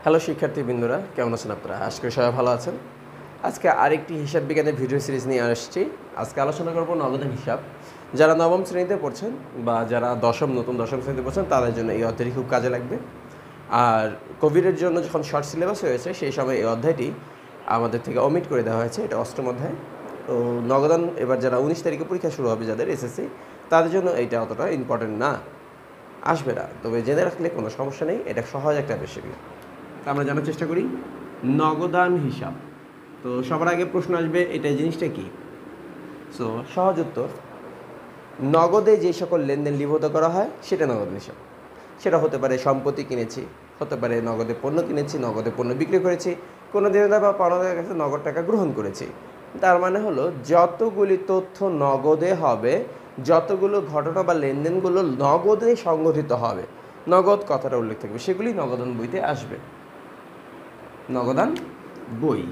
Hello শিক্ষার্থীবৃন্দরা, কেমন আছেন আপনারা? আশা করি সবাই ভালো আছেন। আজকে আরেকটি হিসাব বিজ্ঞানের ভিডিও সিরিজ নিয়ে আসছি। আজকে আলোচনা করব নগদান হিসাব। যারা নবম শ্রেণীতে পড়ছেন বা যারা নতুন দশম শ্রেণীতে পড়ছেন তাদের জন্য এই অধ্যায়টি খুব কাজে লাগবে। আর কোভিডের জন্য যখন শর্ট সিলেবাস হয়েছে সেই সময় এই অধ্যায়টি আমাদের থেকে অমিট করে দেওয়া হয়েছে। এটা অষ্টম অধ্যায়। তো নগদান এবার যারা 19 তারিখে পরীক্ষা শুরু হবে যাদের এসএসসি, তাদের জন্য এইটা অতটা ইম্পর্টেন্ট না, আসবে না। তবে জেনে রাখলে কোনো সমস্যা নেই, এটা সহজ একটা বিষয়। আমরা জানার চেষ্টা করি নগদান হিসাব। তো সবার আগে প্রশ্ন আসবে, এটা জিনিসটা কি? সো সহজ উত্তর, নগদে যে সকল লেনদেন লিপিবদ্ধ করা হয় সেটা নগদান হিসাব। সেটা হতে পারে সম্পত্তি কিনেছি, হতে পারে নগদে পণ্য কিনেছি, নগদে পণ্য বিক্রি করেছি, কোনো দেনদার বা পাওনাদারের কাছে নগদ টাকা গ্রহণ করেছি। তার মানে হলো যতগুলি তথ্য নগদে হবে, যতগুলো ঘটনা বা লেনদেনগুলো নগদে সংগঠিত হবে, নগদ কথাটা উল্লেখ থাকবে, সেগুলি নগদান বইতে আসবে। নগদান বই,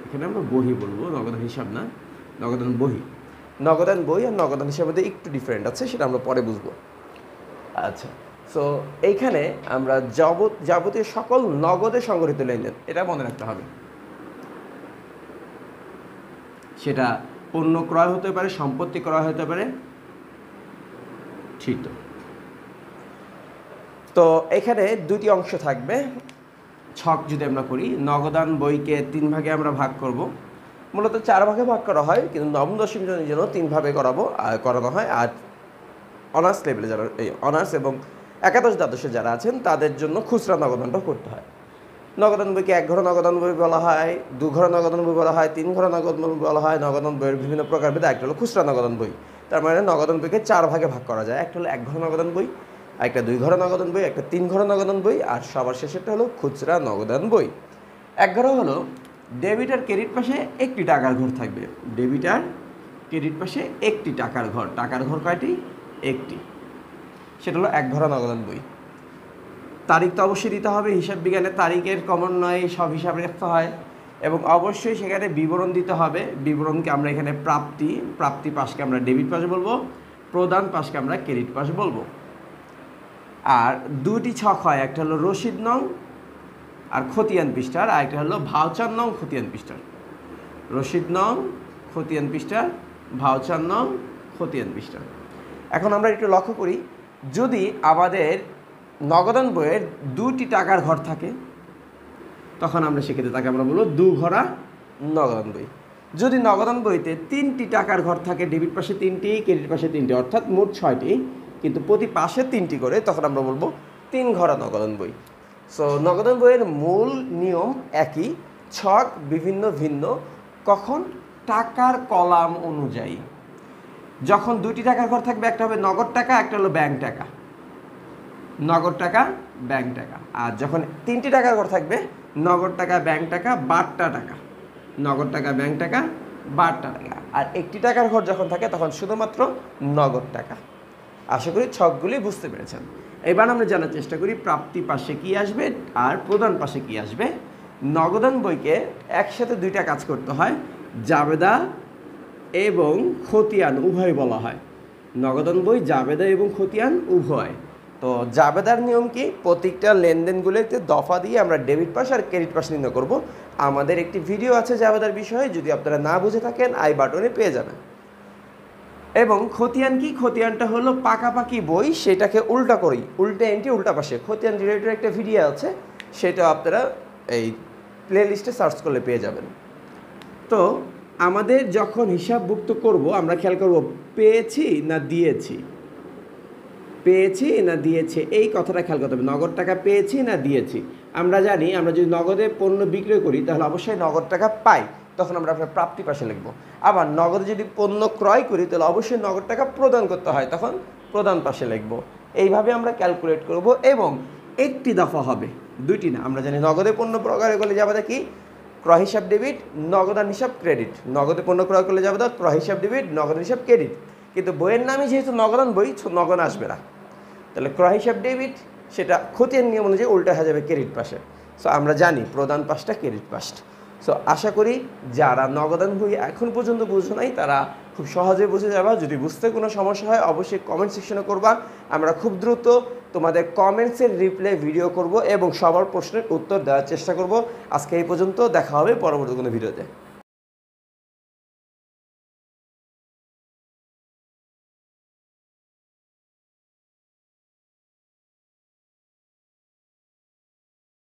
এখানে আমরা বহি বলবো, নগদান হিসাব না, নগদান বহি। নগদান বই আর নগদান হিসাবের মধ্যে একটু ডিফারেন্ট আছে, সেটা আমরা পরে বুঝবো। আচ্ছা, সো এইখানে আমরা যাবতীয় সকল নগদে সংগঠিত লেনদেন, এটা মনে রাখতে হবে। সেটা পণ্য ক্রয় হতে পারে, সম্পত্তি ক্রয় হতে পারে, ঠিক। তো এখানে দুটি অংশ থাকবে। ছক যদি আমরা করি, নগদান বইকে 3 ভাগে আমরা ভাগ করব। মূলত 4 ভাগে ভাগ করা হয়, কিন্তু নবম দশম জনের জন্য 3 ভাগে করানো হয়। আর অনার্স লেভেলে যারা, এই অনার্স এবং একাদশ দ্বাদশে যারা আছেন তাদের জন্য খুচরা নগদানটা করতে হয়। নগদান বইকে 1 ঘর নগদান বই বলা হয়, 2 ঘর নগদান বই বলা হয়, 3 ঘর নগদান বই বলা হয়। নগদান বইয়ের বিভিন্ন প্রকারভেদে একটা হলো খুচরা নগদান বই। তার মানে নগদান বইকে 4 ভাগে ভাগ করা যায়। একটা হলো 1 ঘর নগদান বই, একটা 2 ঘর নগদান বই, একটা 3 ঘর নগদান বই, আর সবার শেষেরটা হলো খুচরা নগদান বই। 1 ঘর হলো ডেবিট আর ক্রেডিট পাশে একটি টাকার ঘর থাকবে। ডেবিট আর ক্রেডিট পাশে একটি টাকার ঘর। টাকার ঘর কয়টি? একটি। সেটা হলো 1 ঘর নগদান বই। তারিখ তো অবশ্যই দিতে হবে, হিসাব বিজ্ঞানে তারিখের কমন নয়, সব হিসাব রাখতে হয়। এবং অবশ্যই সেখানে বিবরণ দিতে হবে। বিবরণকে আমরা এখানে প্রাপ্তি পাশকে আমরা ডেবিট পাশ বলবো, প্রদান পাশকে আমরা ক্রেডিট পাশ বলবো। আর 2টি ছক হয়, একটা হলো রসিদ নং আর খতিয়ান পৃষ্ঠার, আর একটা হলো ভাউচার নং খতিয়ান পৃষ্ঠার। রসিদ নং খতিয়ান পৃষ্ঠার, ভাউচার নং খতিয়ান পৃষ্ঠার। এখন আমরা একটু লক্ষ্য করি, যদি আমাদের নগদান বইয়ের 2টি টাকার ঘর থাকে তখন আমরা সেক্ষেত্রে তাকে আমরা বলবো 2 ঘরা নগদান বই। যদি নগদান বইতে 3টি টাকার ঘর থাকে, ডেবিট পাশে 3টি, ক্রেডিট পাশে 3টি, অর্থাৎ মোট 6টি, কিন্তু প্রতি পাশে 3টি করে, তখন আমরা বলবো 3 ঘরা নগদান বই। সো নগদান বইয়ের মূল নিয়ম একই, ছক বিভিন্ন ভিন্ন। কখন? টাকার কলাম অনুযায়ী। যখন 2টি টাকার ঘর থাকবে, একটা হবে নগদ টাকা, একটা হলো ব্যাংক টাকা। নগদ টাকা, ব্যাংক টাকা। আর যখন 3টি টাকার ঘর থাকবে, নগদ টাকা, ব্যাংক টাকা, বাট্টা টাকা। নগদ টাকা, ব্যাংক টাকা, বাট্টা টাকা। আর 1টি টাকার ঘর যখন থাকে তখন শুধুমাত্র নগদ টাকা। আশা করি ছকগুলি বুঝতে পেরেছেন। এবার আমরা জানার চেষ্টা করি প্রাপ্তি পাশে কি আসবে আর প্রদান পাশে কি আসবে। নগদান বইকে একসাথে 2টা কাজ করতে হয়, জাবেদা এবং খতিয়ান উভয় বলা হয়। নগদান বই জাবেদা এবং খতিয়ান উভয়। তো জাবেদার নিয়ম কি? প্রত্যেকটা লেনদেনগুলোতে দফা দিয়ে আমরা ডেবিট পাশ আর ক্রেডিট পাশ নির্ণয় করব। আমাদের একটি ভিডিও আছে জাবেদার বিষয়ে, যদি আপনারা না বুঝে থাকেন আই বাটনে পেয়ে যাবেন। এবং খতিয়ান কি? খতিয়ানটা হলো পাকাপাকি বই, সেটাকে উল্টা করি, উল্টে এন্ট্রি উল্টা পাশে। খতিয়ান রিলেটেড একটা ভিডিও আছে, সেটা আপনারা এই প্লে লিস্টে সার্চ করলে পেয়ে যাবেন। তো আমাদের যখন হিসাবভুক্ত করব, আমরা খেয়াল করব পেয়েছি না দিয়েছি, পেয়েছি না দিয়েছে, এই কথাটা খেয়াল করতে হবে। নগদ টাকা পেয়েছি না দিয়েছি। আমরা জানি আমরা যদি নগদে পণ্য বিক্রয় করি তাহলে অবশ্যই নগদ টাকা পাই, তখন আমরা আপনার প্রাপ্তি পাশে লিখব। আবার নগদে যদি পণ্য ক্রয় করি তাহলে অবশ্যই নগদ টাকা প্রদান করতে হয়, তখন প্রদান পাশে লিখব। এইভাবে আমরা ক্যালকুলেট করব। এবং একটি দফা হবে, 2টি না। আমরা জানি নগদে পণ্য ক্রয় করলে যাবে কি? ক্রয় হিসাব ডেবিট, নগদান হিসাব ক্রেডিট। নগদে পণ্য ক্রয় করলে যাবে ক্রয় হিসাব ডেবিট, নগদান হিসাব ক্রেডিট। কিন্তু বইয়ের নামই যেহেতু নগদান বই, নগদ আসবে না, তাহলে ক্রয় হিসাব ডেবিট, সেটা খতিয়ান নিয়ম অনুযায়ী উল্টা হয়ে যাবে ক্রেডিট পাশে। সো আমরা জানি প্রদান পাশটা ক্রেডিট পাশ। সো আশা করি যারা নগদান বই এখন পর্যন্ত বুঝো নাই তারা খুব সহজে বুঝে যাবা। যদি বুঝতে কোনো সমস্যা হয় অবশ্যই কমেন্ট সেকশনে করবা, আমরা খুব দ্রুত তোমাদের কমেন্টসের রিপ্লাই ভিডিও করব এবং সবার প্রশ্নের উত্তর দেওয়ার চেষ্টা করব। আজকে এই পর্যন্ত, দেখা হবে পরবর্তী কোনো ভিডিওতে।